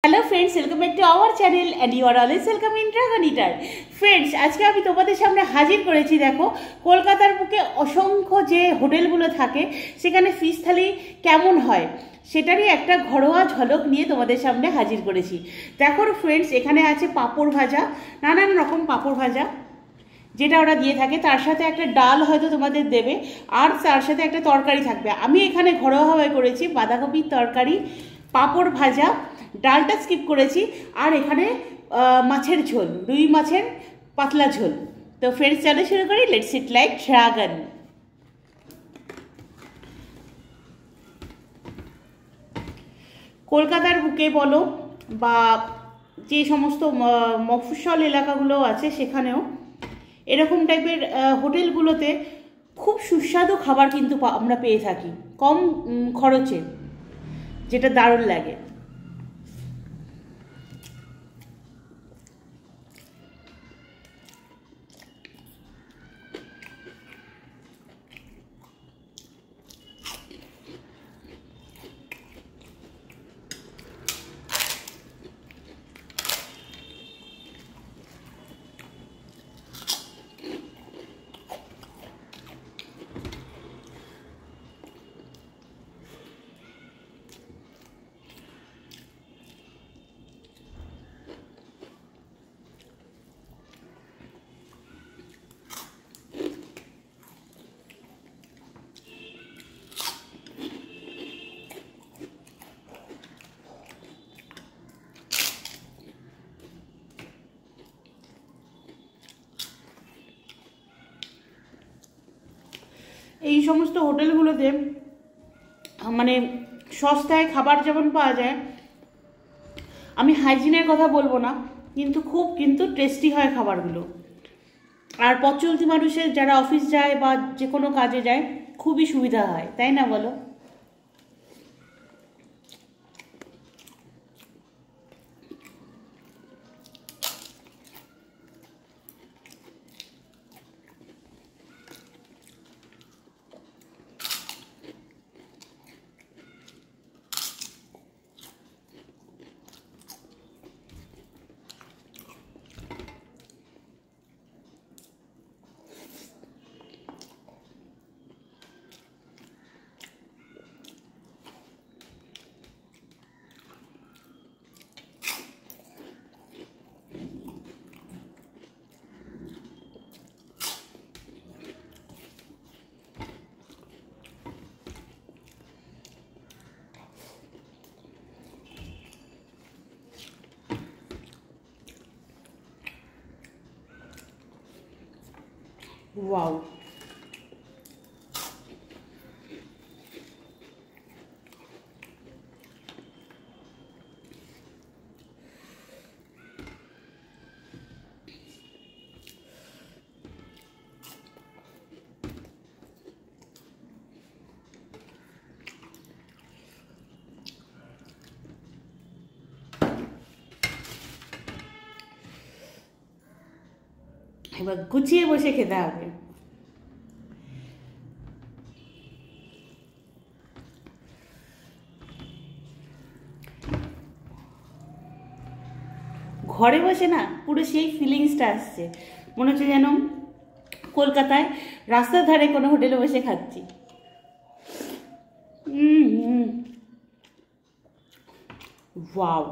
Hello friends, welcome back to our channel and you are always welcome in Dragon Eater. Friends, আজকে আমি তোমাদের সামনে হাজির করেছি। দেখো, কলকাতার বুকে অসংখ্য যে হোটেলগুলো থাকে সেখানে ফিশ থালি কেমন হয় সেটারই একটা ঘরোয়া ঝলক নিয়ে তোমাদের সামনে হাজির করেছি। দেখো ফ্রেন্ডস, এখানে আছে পাঁপড় ভাজা, নানান রকম পাঁপড় ভাজা যেটা ওরা দিয়ে থাকে, তার সাথে একটা ডাল হয়তো তোমাদের দেবে, আর তার সাথে একটা তরকারি থাকবে। আমি এখানে ঘরোয়াভাবে করেছি বাঁধাকপির তরকারি, পাঁপড় ভাজা, ডালটা স্কিপ করেছি, আর এখানে মাছের ঝোল, রুই মাছের পাতলা ঝোল। তো ফ্রেন্ডস, চলো শুরু করি। Let's it like dragon. কলকাতার বুকে বলো বা যে সমস্ত মফস্বল এলাকাগুলো আছে সেখানেও এরকম টাইপের হোটেলগুলোতে খুব সুস্বাদু খাবার কিন্তু আমরা পেয়ে থাকি কম খরচে, যেটা দারুণ লাগে। এই সমস্ত হোটেলগুলোতে মানে সস্তায় খাবার যেমন পাওয়া যায়, আমি হাইজিনের কথা বলবো না, কিন্তু টেস্টি হয় খাবারগুলো। আর পথ চলতি মানুষের যারা অফিস যায় বা যে কোনো কাজে যায় খুবই সুবিধা হয়, তাই না বলো? ওয়াও, এবার গুছিয়ে বসে খেতে হবে। ঘরে বসে না পুরো সেই ফিলিংসটা আসছে, মনে হচ্ছে যেন কলকাতায় রাস্তার ধারে কোনো হোটেলে বসে খাচ্ছি। ওয়াও,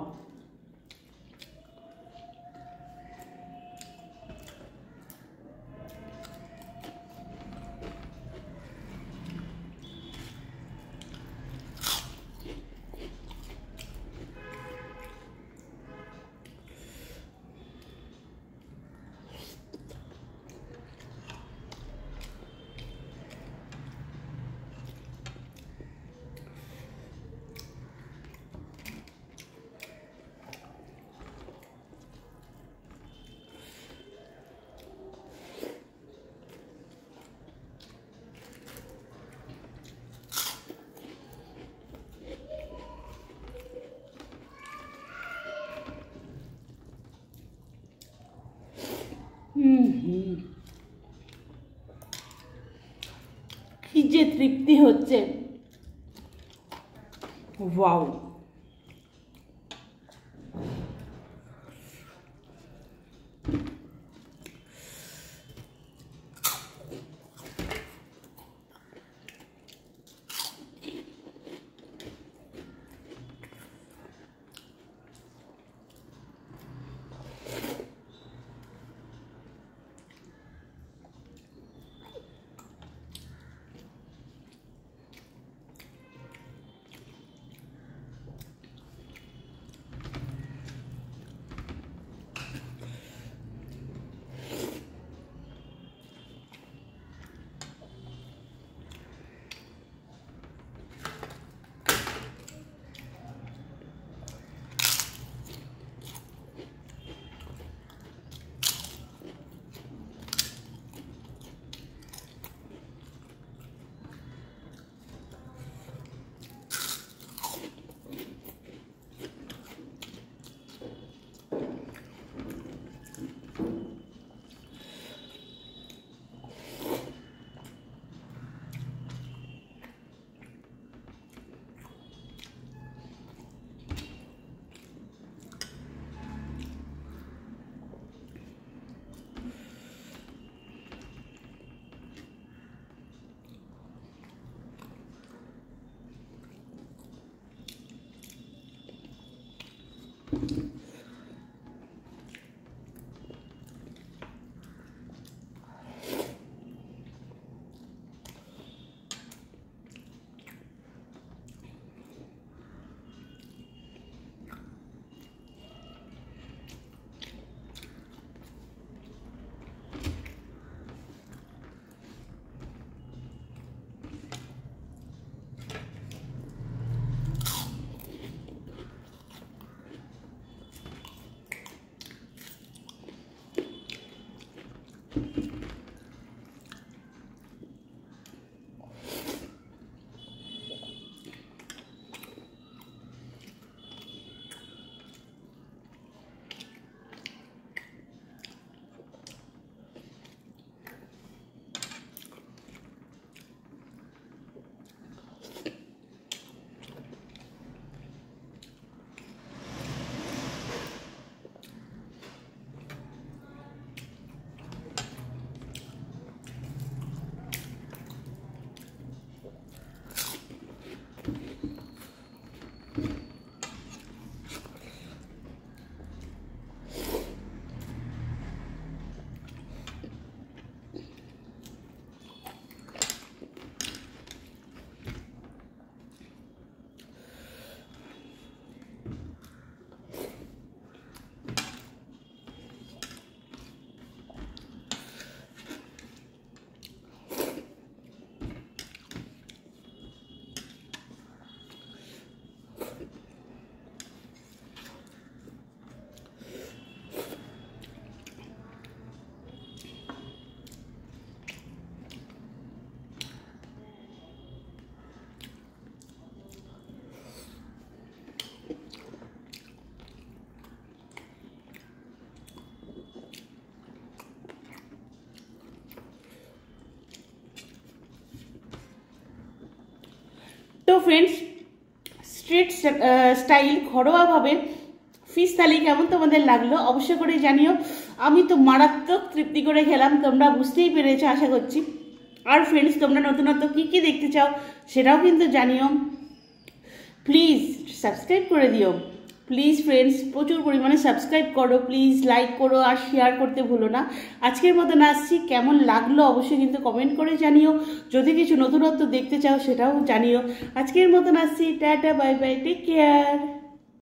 কি যে তৃপ্তি হচ্ছে। ওয়াও, তো ফ্রেন্ডস, স্ট্রিট স্টাইল ঘরোয়াভাবে ফিশ থালি কেমন তোমাদের লাগলো অবশ্যই করে জানিও। আমি তো মারাত্মক তৃপ্তি করে খেলাম, তোমরা বুঝতেই পেরেছো আশা করছি। আর ফ্রেন্ডস, তোমরা নতুনত্ব কী কী দেখতে চাও সেটাও কিন্তু জানিও। প্লিজ সাবস্ক্রাইব করে দিও, প্লিজ ফ্রেন্ডস, প্রচুর পরিমাণে সাবস্ক্রাইব করো, প্লিজ লাইক করো আর শেয়ার করতে ভুলো না। আজকের মতন আসছি, কেমন লাগলো অবশ্যই কিন্তু কমেন্ট করে জানিও। যদি কিছু নতুনত্ব দেখতে চাও সেটাও জানিও। আজকের মতন আসছি, tata bye bye, take care.